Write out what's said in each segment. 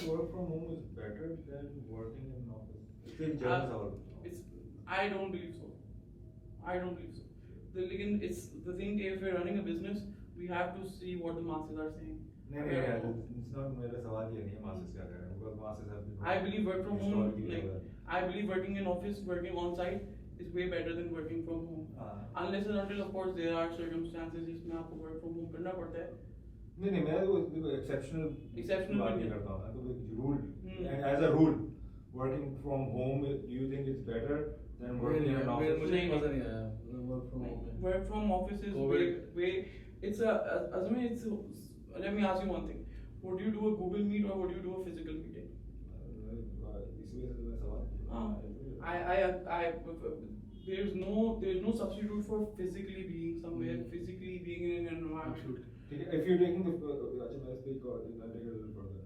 work from home is better than working in an office? It's in general. It's I don't believe so. I don't believe so. It's the thing. If we're running a business, we have to see what the masses are saying. नहीं it's not मेरा सवाल ये नहीं है masses क्या कर रहे हैं, because masses have been. I believe work from home. I believe working in office, working on site is way better than working from home. Unless and until of course there are circumstances जिसमें आपको work from home करना पड़ता है. नहीं मैं वो exceptional बात नहीं करता हूँ, तो एक rule as a rule working from home, do you think it's better than working in an office? मुझे मजा नहीं आया work from home. Work from office is way it's let me ask you one thing. Would you do a Google Meet or would you do a physical meeting? There's no substitute for physically being somewhere, physically being in an environment. If you're taking the मैं speak or I'll take it a little further.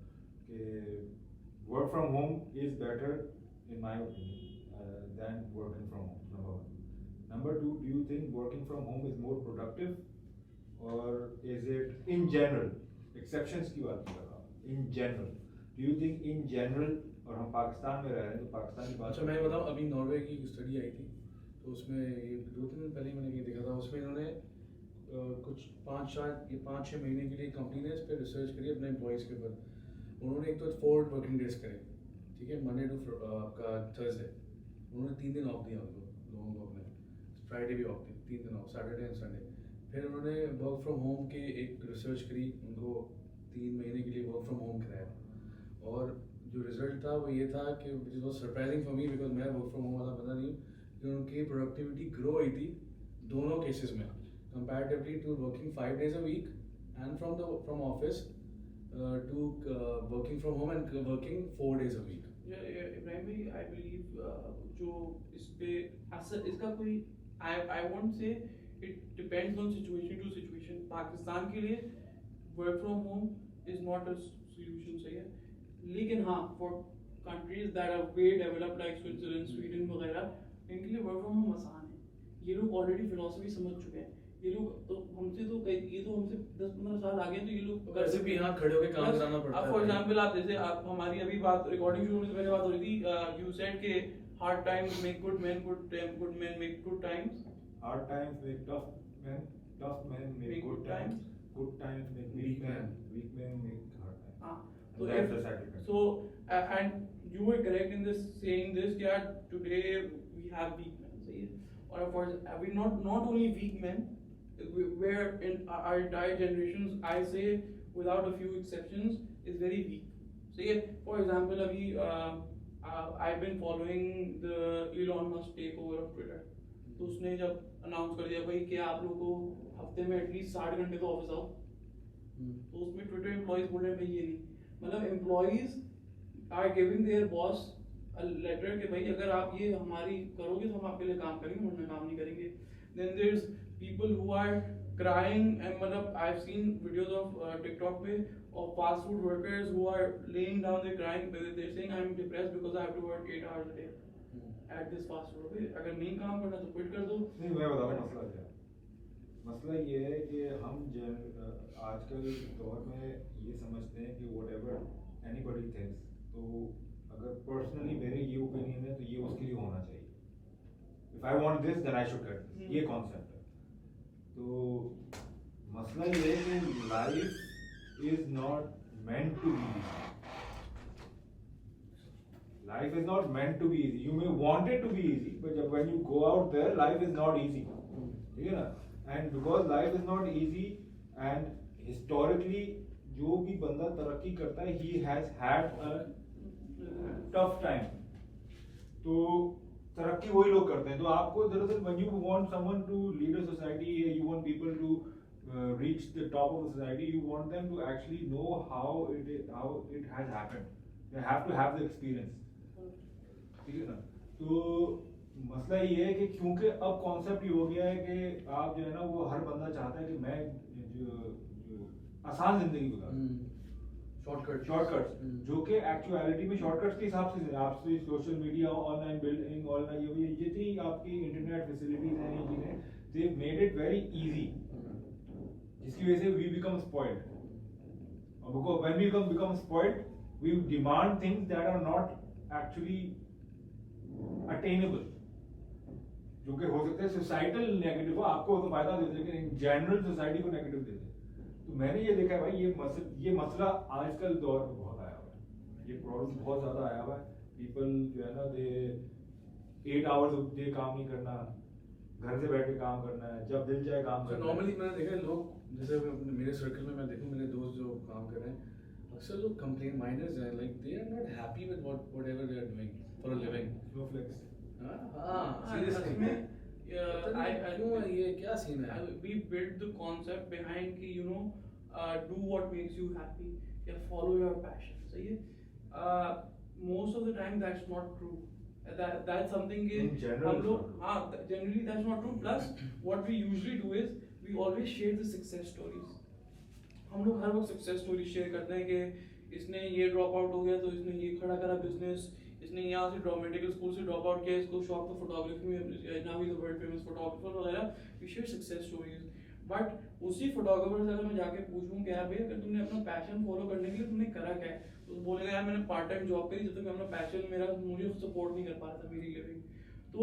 Work from home is better in my opinion than working from home. Number one. Number two, do you think working from home is more productive, or is it in general? Exceptions की बात कर रहा हूँ. In general, do you think in general, और हम पाकिस्तान में रह रहे हैं तो पाकिस्तान की बात. अच्छा मैं बताऊँ, अभी नॉर्वे की स्टडी आई थी तो उसमें ये 2-3 दिन पहले मैंने ये देखा था. उसमें इन्होंने कुछ 5-6 महीने के लिए कंपनी ने इस पर रिसर्च करी अपने एम्प्लॉयज़ के ऊपर. उन्होंने एक तो 4 वर्किंग डेज करे, ठीक है, मंडे टू आपका थर्सडे. उन्होंने 3 दिन ऑफ दिया उनको लोगों को, अपने फ्राइडे भी ऑफ दी, 3 दिन ऑफ, सैटरडे एंड संडे. फिर उन्होंने वर्क फ्रॉम होम के एक रिसर्च करी, उनको 3 महीने के लिए वर्क फ्रॉम होम कराया. और जो रिजल्ट था वो ये था कि which was surprising for me, because मैं वर्क फ्रॉम होम वाला बंदा नहीं हूँ, कि उनकी प्रोडक्टिविटी ग्रो हुई थी दोनों केसेस में comparatively to working 5 days a week and from office to working from home and working 4 days a week. Ibrahim bhai, I believe जो इस पे इसका कोई I won't say it depends on situation to situation. Pakistan के लिए work from home is not a solution, सही है. लेकिन हाँ, for countries that are way developed like Switzerland, Sweden वगैरह, इनके लिए work from home आसान है. ये लोग already philosophy समझ चुके हैं. ये लोग तो हमसे 10-15 साल आगे, तो ये लोग वैसे भी यहाँ खड़े होकर काम कराना पड़ता है. फॉर एग्जांपल आप जैसे आप हमारी अभी बात रिकॉर्डिंग शुरू होने से पहले बात हो रही थी, यू सेड के hard times make good man, good man make good times, hard times make tough man make good times, good times make weak man make hard times. So and you were correct in this saying this that today we have weak men, सही है. और for we not only weak men, where in our entire generations, I say without a few exceptions, is very weak. So yeah, for example, abhi I've been following the Elon Musk takeover of Twitter. तो उसने जब announce कर दिया भाई कि आप लोगों को हफ्ते में एटलीस्ट 60 घंटे तो ऑफिस आओ, तो उसमें ट्विटर एम्प्लॉइज बोल रहे हैं भाई ये नहीं, मतलब employees are giving their boss letter कि भाई अगर आप ये हमारी करोगे तो हम आपके लिए काम करेंगे, वरना काम नहीं करेंगे. Then there's people who are crying, and मतलब I've seen videos of TikTok पे of fast food workers who are laying down, they're crying, they're saying I'm depressed because I have to work 8 hours a day at this fast food. Okay, अगर नहीं काम करना तो quit कर दो. नहीं मैं बता रहा हूँ मसला क्या है. मसला ये है कि हम आजकल दौर में ये समझते हैं कि whatever anybody thinks, तो अगर पर्सनली मेरे ये ओपिनियन है तो ये उसके लिए होना चाहिए. If I want this, then I should get this. ये कॉन्सेप्ट है. तो मसला ये है कि life is not meant to be easy. Life is not meant to be easy. You may want it to be easy, but when you go out there, life is not easy. ठीक है ना? And because life is not easy, and historically जो भी बंदा तरक्की करता है, he has had a tough time. तो तरक्की वही लोग करते हैं. तो आपको दरअसल when you want someone to lead a society, you want people to reach the top of the society, you want them to actually know how it has happened. They have to have the experience. ठीक है ना? तो मसला ये है कि क्योंकि अब कॉन्सेप्ट ये हो गया है कि आप जो है ना वो हर बंदा चाहता है कि मैं जो आसान जिंदगी गुजारूं, शॉर्टकट्स जो कि एक्चुअलिटी में शॉर्टकट्स के हिसाब से आपसे social media, online building, online ये जितनी आपकी इंटरनेट फैसिलिटीज हैं, ये चीजें, they made it very easy, जिसकी वजह से वी बिकम स्पॉइल्ड. और when we become spoiled, We demand things that are not actually attainable. जो कि हो सकते हैं सोसाइटल नेगेटिव हो, आपको तो फायदा देते लेकिन इन जनरल सोसाइटी को नेगेटिव देते। तो मैंने ये देखा है भाई, ये मसला आजकल दौर में बहुत आया हुआ है, ये प्रॉब्लम बहुत ज्यादा आया हुआ है। पीपल जो है ना, दे 8 आवर्स डे काम नहीं करना, घर से बैठ के काम करना है, जब दिल चाहे काम करना है। नॉर्मली मैंने देखा है लोग, जैसे मेरे सर्कल में मैं देखूं, मेरे दोस्त जो काम कर रहे हैं, अक्सर लोग कंप्लेन माइनर्स हैं, like they are not happy with whatever they are doing for a living. No flex. हाँ सीरियसली, क्यों ये क्या सीन है? We built the concept behind कि do what makes you happy, या follow your passion, सही है? Most of the time that's not true. That's something In general, हम लोग generally that's not true. Plus what we usually do is we always share the success stories. हम लोग हर वक्त success story share करते हैं कि इसने ये ड्रॉप आउट हो गया तो इसने ये खड़ा करा बिजनेस, इसने यहाँ से मेडिकल स्कूल से ड्रॉप आउट किया, इसको शौक तो फोटोग्राफी में, now he is a world famous photographer वगैरह। We share success stories. But उसी फोटोग्राफर से अगर मैं जाके पूछूं कि यार भाई अगर तुमने अपना पैशन फॉलो करने के लिए तुमने करा क्या है, तो बोलेगा यार मैंने पार्ट टाइम जॉब करी जब तक अपना पैशन मेरा मुझे सपोर्ट नहीं कर पा रहा था मेरी लिविंग। तो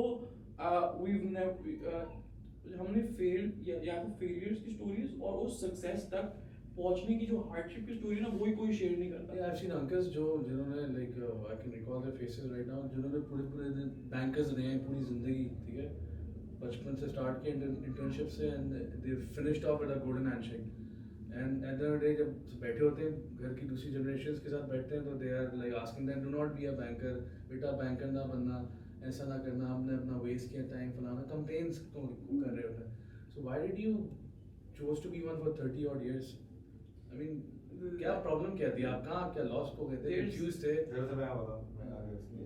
हमने फेल्ड या तो फेलियर्स की स्टोरीज और उस सक्सेस तक पहुंचने की जो हार्डशिप की स्टोरी ना वो ही कोई शेयर नहीं करता। आई हैव सीन अंकल्स जिन्होंने like I can recall their faces right now, जिन्होंने पूरे दिन बैंकर्स रहे हैं पूरी जिंदगी, ठीक है, बचपन से स्टार्ट किया इंटर्नशिप से, and they finished of with a golden handshake. And at the day जब बैठे होते हैं घर की दूसरी जनरेशन के साथ बैठते हैं तो they are like asking them do not be a banker, बेटा बैंकर ना बनना, ऐसा ना करना, हमने अपना वेस्ट किया टाइम फलाना, कंप्लेंट्स कर रहे होते हैं। So why did you choose to be one for 30 odd years? I mean, क्या प्रॉब्लम क्या थी, आप कहाँ क्या लॉस्ट हो गए थे, कंफ्यूज थे? मैं बताऊं, मैं आगे इसमें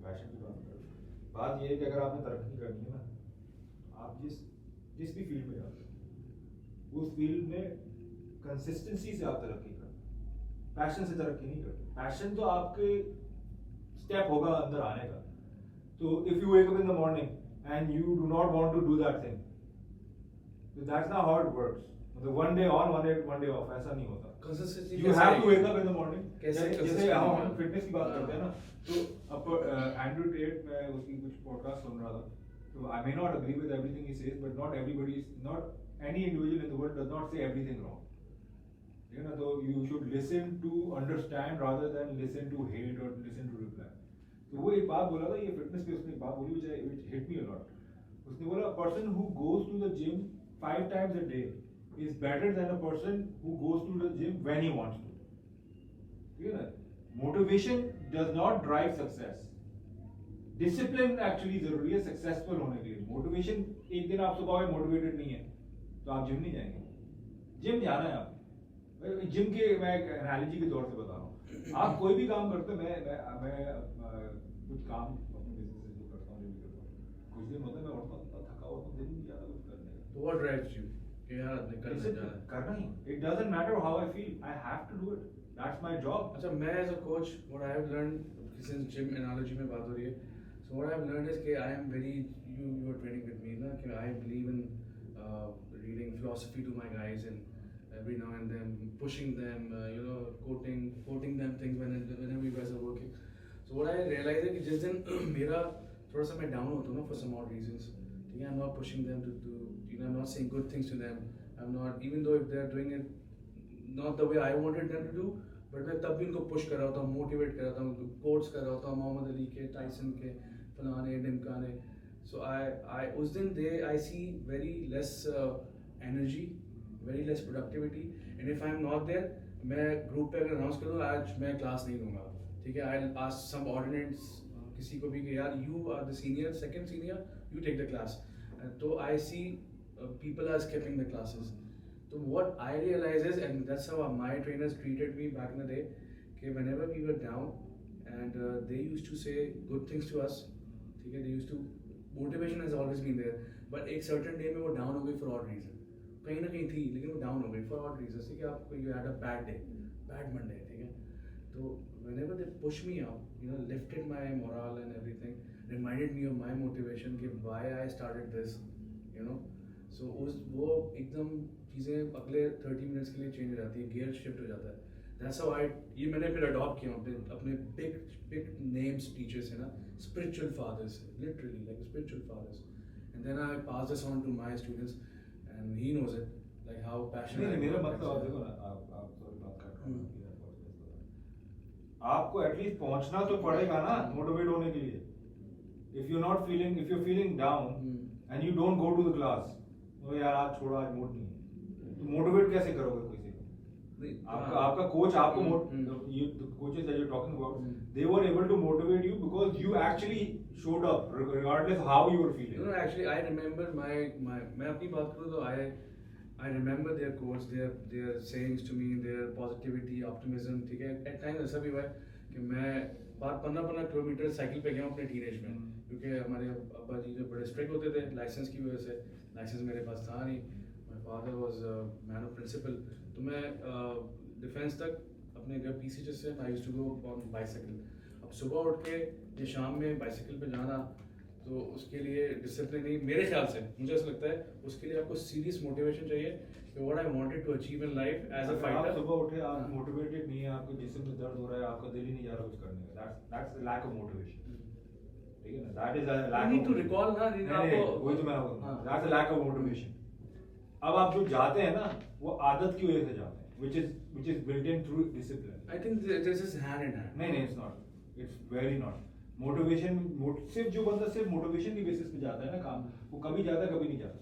पैशन की बात करूं। बात ये है कि अगर आपने तरक्की करनी है ना, आप जिस भी फील्ड में जाते हो उस फील्ड में कंसिस्टेंसी से आप तरक्की करते, पैशन से तरक्की नहीं करते। पैशन तो आपके स्टेप होगा अंदर आने का। तो if you wake up in the morning and you do not want to do that thing, so that's not how it works. मतलब one day on one day off ऐसा नहीं होता। Consistency You have to wake up in the morning. जैसे हम fitness की बात करते हैं ना, तो अब एंड्रू टेट, मैं उसकी कुछ पॉडकास्ट सुन रहा था, तो I may not agree with everything he says, but not any individual in the world does not say everything wrong. You know, so you should listen to understand rather than listen to hate or listen to reply. तो वो एक बात बोला था, ये fitness पे उसने एक बात बोली which hit me a lot. उसने बोला a person who goes to the gym 5 times a day is better than a person who goes to the gym when he wants to. You know, motivation does not drive success. Discipline actually जरूरी है successful होने के लिए। Motivation, एक दिन आप सुबह में motivated नहीं है तो आप जिम नहीं जाएंगे। जिम जाना है आप। जिम के मैं एक एनालॉजी के तौर से बता रहा हूँ। आप कोई भी काम करते हैं, मैं कुछ काम अपने बिजनेस से जो करता हूँ, जो भी करता हूँ, कुछ दिन होता है मैं उठता हूँ इतना थका होता हूँ, दिल नहीं जाता कुछ करने का। तो what drives you? करना ही। It doesn't matter how I feel. I have to do it. That's my job. अच्छा, मैं as a coach, what I have learned, since gym analogy में बात हो रही है, so what I have learned is कि I am very, you are training with me ना, कि I believe in reading philosophy to my guys and every now and then pushing them, quoting them things whenever you guys are working. So what I realize है कि जिस दिन मेरा थोड़ा सा मैं down होता हूँ ना for some odd reasons, ठीक है, I'm not pushing them to do, I'm not saying good things to them. I'm not, even though if they are doing it not the way I wanted them to do, but मैं तब भी उनको push कर रहा होता हूँ, motivate कर रहा हूँ, quotes कर रहा होता हूँ मोहम्मद अली के, टाइसन के, फलाने डिमकाने. So I उस दिन I see very less energy, very less productivity, and if I'm not there, मैं group पे अगर announce कर दूँ आज मैं class नहीं लूँगा, ठीक है, I'll ask some ordinates किसी को भी कि यार you are the senior, second senior, you take the class. So I see people are skipping the classes. So what I realize is, and that's how my trainers treated me back in the day, कि whenever we were down and they used to say good things to us, ठीक है, they used to, motivation has always been there, but एक certain day में वो down हो गई for odd reason, कहीं ना कहीं थी लेकिन वो down हो गई for odd reason, ठीक है, आपको you had a bad day, bad Monday, ठीक है, तो whenever they push me up, lifted my morale and everything, reminded me of my motivation कि why I started this, so वो एकदम चीज़ें अगले 30 मिनट्स के लिए चेंज हो जाती है, गियर शिफ्ट हो जाता है. That's how ये मैंने फिर अडॉप्ट किया अपने big names teachers है ना, spiritual fathers, literally like spiritual fathers, and then I pass this on to my students, and he knows it, like how passionate. नहीं मेरा मतलब देखो ना, आप सॉरी बात कर रहा हूँ, आपको एटलीस्ट पहुंचना तो पड़ेगा ना मोटिवेट होने के लिए. If you're feeling down and you don't go to the class, तो यार आज छोड़ो, आज मूड नहीं है, तो मोटिवेट कैसे करोगे किसी को? आपका कोच आपको coaches that you're talking about, they were able to motivate you because you actually showed up regardless how you were feeling. No, actually I remember मैं अपनी बात करूँ तो I remember their quotes, their sayings to me, their positivity, optimism. ठीक है, at times ऐसा भी हुआ है कि मैं 15 किलोमीटर साइकिल पे गया हूँ अपने टीनेज में, क्योंकि हमारे अब्बा जी जो बड़े स्ट्रिक्ट होते थे लाइसेंस की वजह से. लाइसेंस मेरे पास था नहीं, my father was man of principle, तो मैं डिफेंस तक अपने घर पीसी से I used to go on bicycle. अब सुबह उठ के या शाम में बाइसाइकिल पे जाना, तो उसके लिए डिसिप्लिन नहीं, मेरे ख्याल से मुझे ऐसा लगता है उसके लिए आपको सीरियस मोटिवेशन चाहिए कि what I wanted to achieve in life as a fighter. आप सुबह उठे, आप मोटिवेटेड नहीं है, आपको जिस्म में दर्द हो रहा है, आपका दिल ही नहीं जा रहा कुछ करने का, that's the lack of motivation. ठीक है ना, that is a lack. You need to recall ना, आपको वही तो मैं बोल, that's a lack of motivation. अब आप जो जाते हैं ना, वो आदत की वजह से जाते हैं, which is built in through discipline. I think this is hand in hand. नहीं, it's not. It's very not. Motivation सिर्फ जो बंदा सिर्फ मोटिवेशन की बेसिस पे जाता है ना काम, वो कभी जाता है कभी नहीं जाता.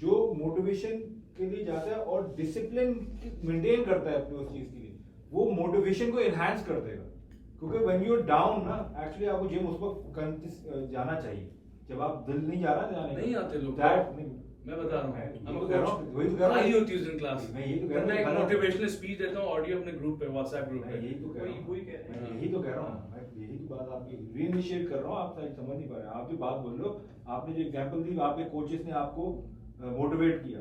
जो मोटिवेशन के लिए जाता है और डिसिप्लिन मेंटेन करता है अपनी उस चीज के लिए, वो मोटिवेशन को एनहांस कर देगा. क्योंकि व्हेन यू आर डाउन ना, एक्चुअली आपको जिम उस वक्त जाना चाहिए जब आप दिल नहीं जा रहा जाने नहीं आते लोग. मैं बता रहा हूँ, वही तो कह रहा हूँ, होती है उस दिन क्लास. मैं यही तो कह रहा हूँ, मैं एक मोटिवेशनल स्पीच देता हूँ ऑडियो अपने ग्रुप पे, व्हाट्सएप ग्रुप पे. यही तो कह रहा हूँ, यही तो कह रहा हूँ मैं, यही तो बात आपकी रीइनिशिएट कर रहा हूँ. आप शायद समझ नहीं पा रहे हैं, आप जो बात बोल रहे हो, आपने जो एग्जांपल दी, आपके कोचेस ने आपको मोटिवेट किया,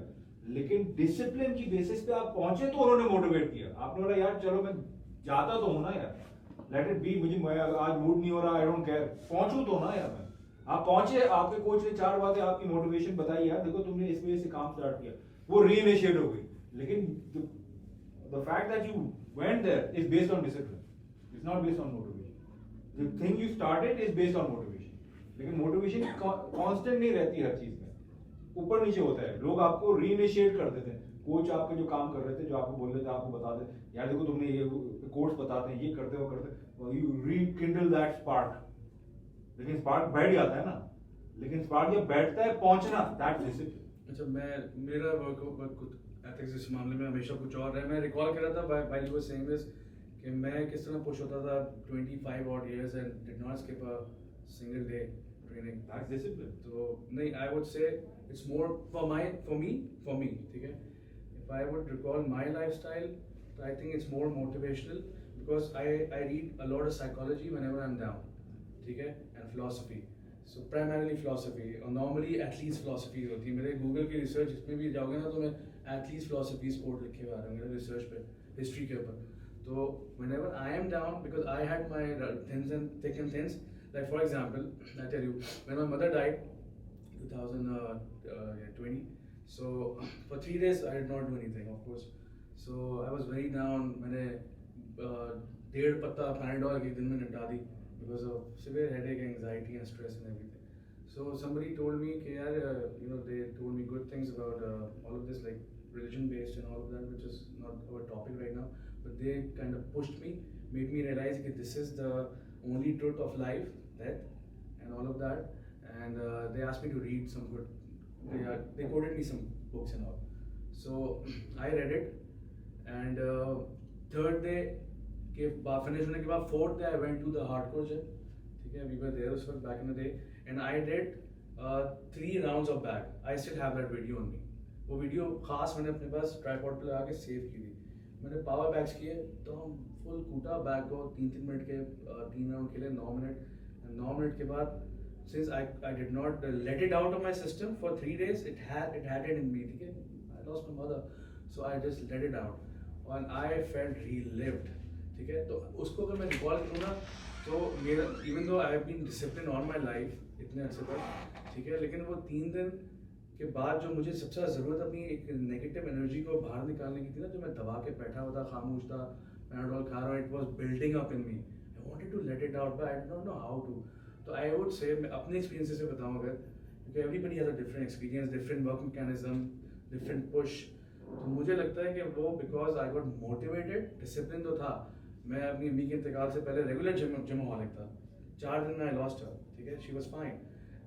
लेकिन डिसिप्लिन की बेसिस पे आप पहुंचे तो उन्होंने मोटिवेट किया. आपने बोला यार चलो मैं जाता तो हूँ ना यार, लेट इट बी, मुझे आज मूड नहीं हो रहा, आई डोंट केयर, पहुंचू तो ना यार. मैं आप पहुंचे, आपके कोच ने 4 बातें आपकी मोटिवेशन बताई, यार देखो तुमने इस वजह से काम स्टार्ट किया, वो रीइनिशिएट हो गई. लेकिन the fact that you went there is based on discipline, it's not based on motivation. The thing you started is based on motivation. लेकिन मोटिवेशन कांस्टेंट नहीं रहती हर चीज में, ऊपर नीचे होता है. लोग आपको रीइनिशिएट कर देते हैं, कोच आपके जो काम कर रहे थे, जो आपको बोल रहे थे, आपको बता दे यार देखो तुमने ये कोर्स बताते हैं, ये करते हो यू रीकिंडल दैट स्पार्क. लेकिन स्पार्क बैठ जाता है ना, लेकिन स्पार्क जब बैठता है पहुंचना, दैट्स डिसिप्लिन. अच्छा, मेरा वर्क एथिक्स इस मामले में हमेशा कुछ और है. मैं रिकॉल कर रहा था while you were saying this कि मैं किस तरह पुश होता था 25 odd years and did not skip a single day training. That's discipline. तो नहीं, I would say it's more for me, ठीक है. If I would recall my lifestyle, I think it's more motivational because I read a lot of psychology whenever I'm down, ठीक है, and philosophy. So primarily philosophy, और normally athletes philosophy होती है. मेरे Google की research इसमें भी जाओगे ना तो मैं athletes philosophy sport लिखे हुए आ रहे हैं मेरे रिसर्च पे, हिस्ट्री के ऊपर. तो whenever I am down, because I had my thins and thick and thins, like for example, I tell you, when my mother died, 2020, so for 3 days I did not do anything, of course. So I was very down. मैंने 1.5 पत्ता paradol एक दिन में निपटा दी because of severe headache, anxiety and stress and everything. So somebody told me कि यार they told me good things about all of this, like religion based and all of that, which is not our topic right now, but they kind of pushed me, made me realize that this is the only truth of life, death and all of that. And they asked me to read some good, they quoted me some books and all. So I read it, and 3rd day के बाद finish होने के बाद 4th day I went to the hardcore gym, ठीक है. We were there उस वक्त back in the day, and I did 3 rounds of back. I still have that video on me. वो वीडियो खास मैंने अपने पास ट्राइपॉड पे लगा के सेव की थी. मैंने पावर बैक्स किए तो हम फुल कूटा बैक को 3 मिनट के 3 राउंड खेले 9 मिनट. 9 मिनट के बाद since I did not let it out of my system for 3 days, it had it in me, ठीक है. I lost my mother, so I just let it out and I felt relived, ठीक है. तो उसको अगर मैं recall करूँ ना तो मेरा even though I have been discipline all my life इतने अर्से तक, ठीक है, लेकिन वो 3 दिन के बाद जो मुझे सबसे ज़्यादा ज़रूरत अपनी एक नेगेटिव एनर्जी को बाहर निकालने की थी ना, जो मैं दबा के बैठा हुआ था, खामोश था, Panadol खा रहा हूँ, it was building up in me. I wanted to let it out, but I did not know how to. So I would say मैं अपने experiences से बताऊँ अगर, क्योंकि everybody has a different experience, different work mechanism, different push. तो मुझे लगता है कि वो because I got motivated, discipline तो था. मैं अपनी अम्मी के इंतकाल से पहले regular gymaholic था. 4 दिन में I lost her, ठीक है? She was fine,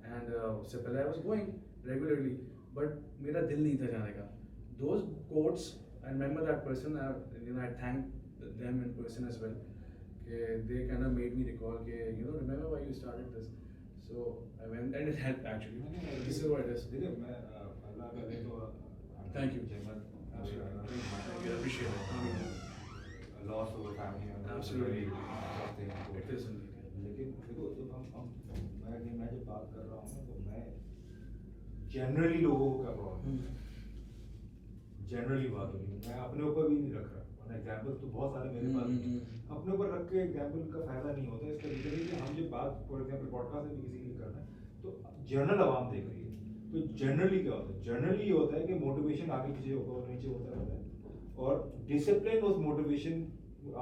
and उससे पहले I was going regularly, but मेरा दिल नहीं था जाने का. Those quotes, I remember that person. I thanked them in person as well. They kind of made me recall, remember why you started this. So I went, and it helped actually. This is what it is. Thank you. Absolutely. I appreciate it. A loss of a family member. Absolutely. Something. It is indeed. लेकिन देखो जब मैं जब बात कर रहा हूँ तो मैं जनरली लोगों को कर रहा हूँ, जनरली बात हो रही है, मैं अपने ऊपर भी नहीं रख रहा. एग्जाम्पल तो बहुत सारे मेरे पास अपने ऊपर रख के एग्जाम्पल का फायदा नहीं होता. इसका रीजन है कि हम जब बात फॉर एग्जाम्पल पॉडकास्ट में भी किसी के लिए करना है तो जनरल आवाम देख रही है. तो जनरली क्या होता है? जनरली ये होता है कि मोटिवेशन आगे पीछे ऊपर और नीचे होता रहता है, और डिसिप्लिन उस मोटिवेशन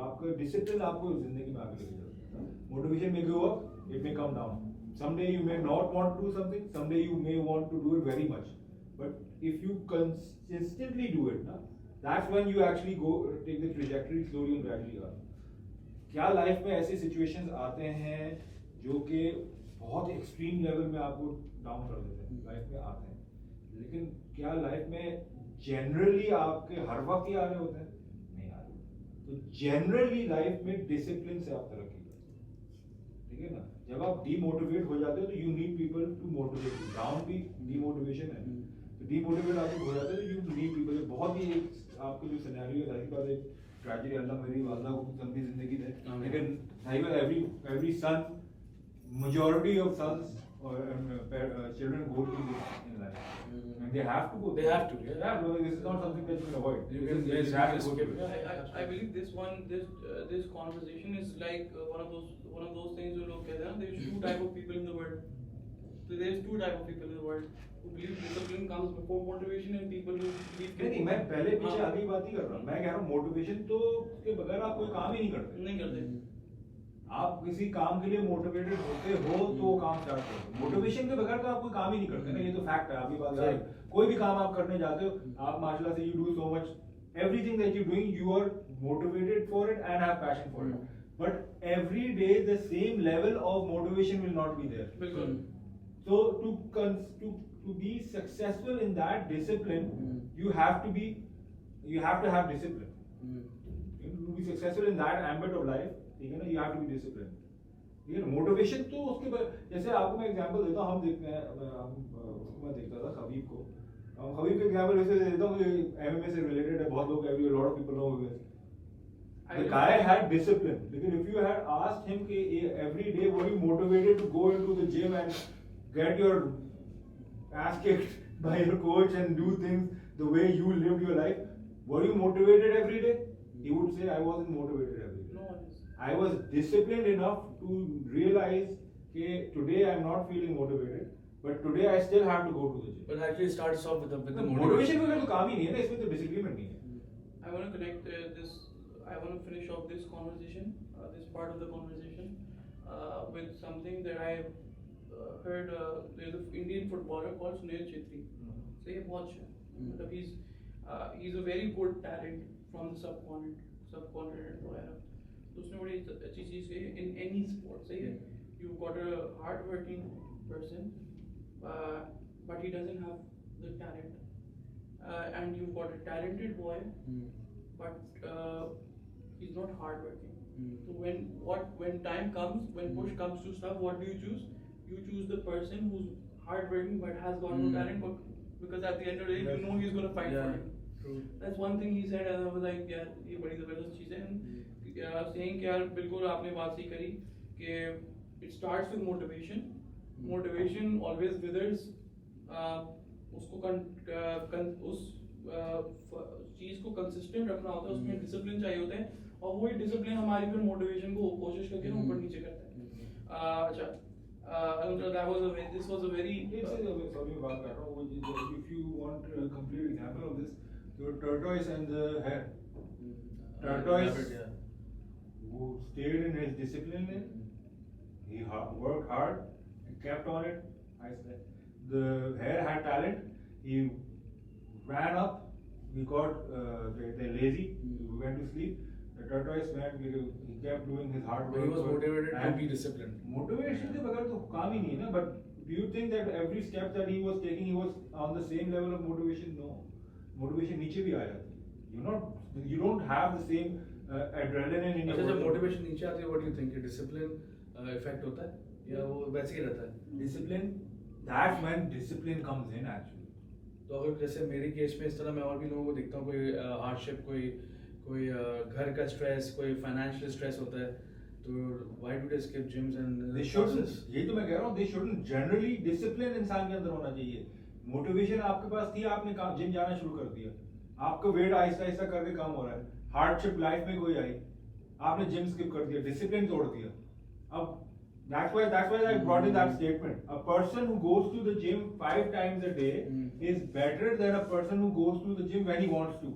आपका डिसिप्लिन आपको जिंदगी में आगे लेके जाता है. मोटिवेशन में go up, it may come down. Someday you may not want to do something, someday you may want to do it very much. But if you consistently do it, that's when you actually go take the trajectory slowly and gradually up. क्या life में ऐसे situations आते हैं जो कि बहुत extreme level में आपको डाउन कर देते हैं, लाइफ में आते हैं, लेकिन क्या लाइफ में जनरली आपके हर वक्त ही आ रहे होते हैं? नहीं आ रहे. तो जनरली लाइफ में डिसिप्लिन से आप तरक्की करते हैं, ठीक है ना. जब आप डीमोटिवेट हो जाते हो तो you need people to motivate you. Down भी डीमोटिवेशन है, तो डीमोटिवेट आप हो जाते हो तो यू नीड पीपल. बहुत ही एक आपको जो सिनेरियो है, बात एक ट्रेजेडी, अल्लाह मेरी वालदा को लंबी जिंदगी दे, लेकिन every son, majority of sons or children go through this in life, and they have to go. They have to. Yeah, no, this is not something that you can avoid. You can just have to go skip through it. it. I believe this conversation is like one of those things you look at. There's two type of people in the world. So there's two type of people in the world who believe discipline comes before motivation, and people who believe. नहीं, मैं पहले पीछे आगे बात नहीं कर रहा. मैं कह रहा हूँ मोटिवेशन तो के बगैर आप कोई काम ही नहीं करते. नहीं करते. आप किसी काम के लिए मोटिवेटेड होते हो तो वो काम स्टार्ट करते हो. मोटिवेशन के बगैर तो आप कोई काम ही नहीं करते ना. ये तो फैक्ट है. आपकी बात है, कोई भी काम आप करने जाते हो, आप माशाल्लाह से you do so much, everything that you doing you are motivated for it and have passion for it. But every day the same level of motivation will not be there. बिल्कुल. So to be successful in that discipline, you have to have discipline. To be successful in that ambit of life, ठीक है ना, you have to be disciplined. ठीक है ना. Motivation तो उसके जैसे आपको मैं एग्जांपल देता हूँ. हम देखते हैं, मैं देखता था खबीब को. खबीब का एग्जांपल वैसे देता हूँ, MMA से रिलेटेड है. बहुत लोग, a lot of people know this. The guy had discipline. लेकिन if you had asked him कि every day were you motivated to go into the gym and get your ass kicked by your coach and do things the way you lived your life, were you motivated every day? He would say, I wasn't motivated every day. No one is. I was disciplined enough to realize that today I am not feeling motivated, but today I still have to go to the gym. But actually it starts off with the motivation का तो काम ही नहीं है ना, इसमें तो discipline नहीं है. I want to connect this. I want to finish off this conversation, this part of the conversation, with something that I heard. There's an Indian footballer called Sunil Chhetri. So he watch. He's a very good talent from the subcontinent वगैरह. तो उसने बड़ी अच्छी चीज़ कही, in any sport, सही है. You've got a hard-working person, but he doesn't have the talent, and you've got a talented boy, but he's not hardworking. So when time comes, when push comes to shove, what do you choose? You choose the person who's hardworking but has got no talent, because at the end of the day, you know he's gonna fight for it. True. That's one thing he said, and I was like, यार ये बड़ी ज़बरदस्त चीज़ है. And saying कि यार बिल्कुल आपने बात सही करी कि it starts with motivation. Motivation always withers. उसको उस चीज़ को consistent रखना होता है, उसमें discipline चाहिए होता है, और वही discipline हमारी फिर motivation को कोशिश करके ना ऊपर नीचे करता है. अच्छा. This was a very. Sorry, बात कर रहा हूँ. If you want a complete example of this, your tortoise and the hare. who stayed in his discipline lane. He worked hard and kept on it. I said, the hare had talent. He ran up. We got they lazy. We went to sleep. The tortoise went. He kept doing his hard But work. he was motivated to be disciplined. Motivation के बगैर तो काम ही नहीं है ना. But do you think that every step that he was taking, he was on the same level of motivation? No. Motivation नीचे भी आ जाती है. You don't have the same adrenaline in your अच्छा, जब body. मोटिवेशन नीचे आती है, what do you think? Discipline effect होता है या वो वैसे ही रहता है? Discipline, that's when discipline comes in actually. तो अगर जैसे मेरे केस में इस तरह मैं और भी लोगों को देखता हूँ, कोई हार्डशिप, कोई घर का स्ट्रेस, कोई फाइनेंशियल स्ट्रेस होता है, तो why do they skip gyms and They shouldn't. यही तो मैं कह रहा हूँ. They shouldn't. Generally, discipline इंसान के अंदर होना चाहिए. Motivation आपके पास थी, आपने जिम जाना शुरू कर दिया. आपका वेट आहिस्ता आहिस्ता करके काम हो रहा है. हार्डशिप लाइफ में कोई आई, आपने जिम स्किप कर दिया, डिसिप्लिन तोड़ दिया. अब that's why I brought in that statement. A person who goes to the gym 5 times a day is better than a person who goes to the gym when he wants to.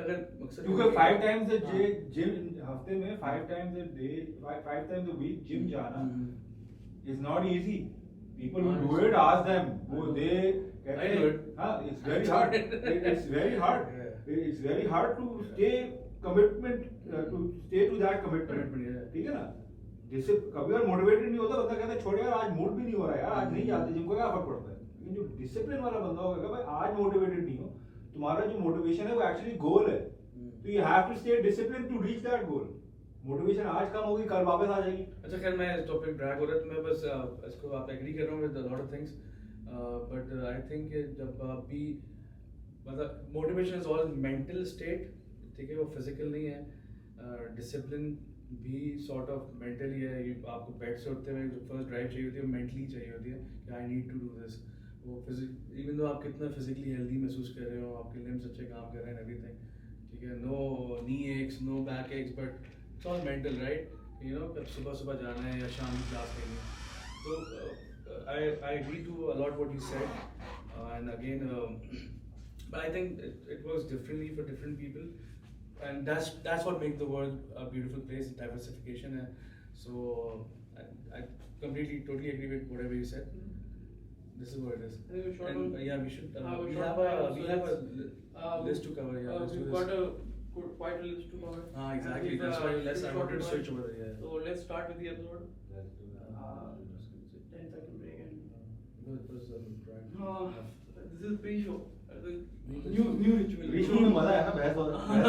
अगर मकसद क्योंकि 5 times a day gym हफ्ते में 5 times a day 5 times a week gym जाना is not easy. People who do it, ask them. They I do it. It's very hard. It's very hard. It's very hard to stay commitment to stay to that commitment. ठीक है ना? जिससे कभी और motivated नहीं होता, बंदा कहता है छोड़ यार, आज मूड भी नहीं हो रहा है यार, आज नहीं जाते जिम को, क्या फर्क पड़ता है. लेकिन जो डिसिप्लिन वाला बंदा होगा, भाई आज मोटिवेटेड नहीं हो, तुम्हारा जो मोटिवेशन है वो एक्चुअली गोल है, तो you have to stay discipline to reach that goal. Motivation आज कम होगी, कल वापस आ जाएगी. अच्छा, खैर मैं इस टॉपिक ड्रैग हो रहा है, तो मैं बस इसको आप एग्री कर रहा हूँ with lot of things, but I think जब आप भी मतलब motivation is all mental state, ठीक है, वो फिजिकल नहीं है. डिसिप्लिन भी सॉर्ट ऑफ मेंटली है. आपको बेड से उठते हुए जो फर्स्ट ड्राइव चाहिए होती है, मेंटली चाहिए होती है कि I need to do this. वो इवन दो आप कितना फिजिकली हेल्दी महसूस कर रहे हो, आपके लिम्स अच्छे काम कर रहे हैं, एवरीथिंग ठीक है, no knee aches, no back aches, but it's all mental, right. You know, कब सुबह सुबह जाना है या शाम की क्लास लेनी है. तो I agree to a lot what you said, and again but I think it works differently for different people, and that's what makes the world a beautiful place, diversification. So I completely totally agree with whatever you said. This is what it is. And yeah, we should we have a list to cover. Yeah, let's do we've this. got quite a list to cover. Exactly. That's why I wanted to switch over there. Yeah. So let's start with the episode. Let's do that. 10-second break and It was this is pre-show. New ritual. Ritual में मजा है ना, बहस हो रहा है.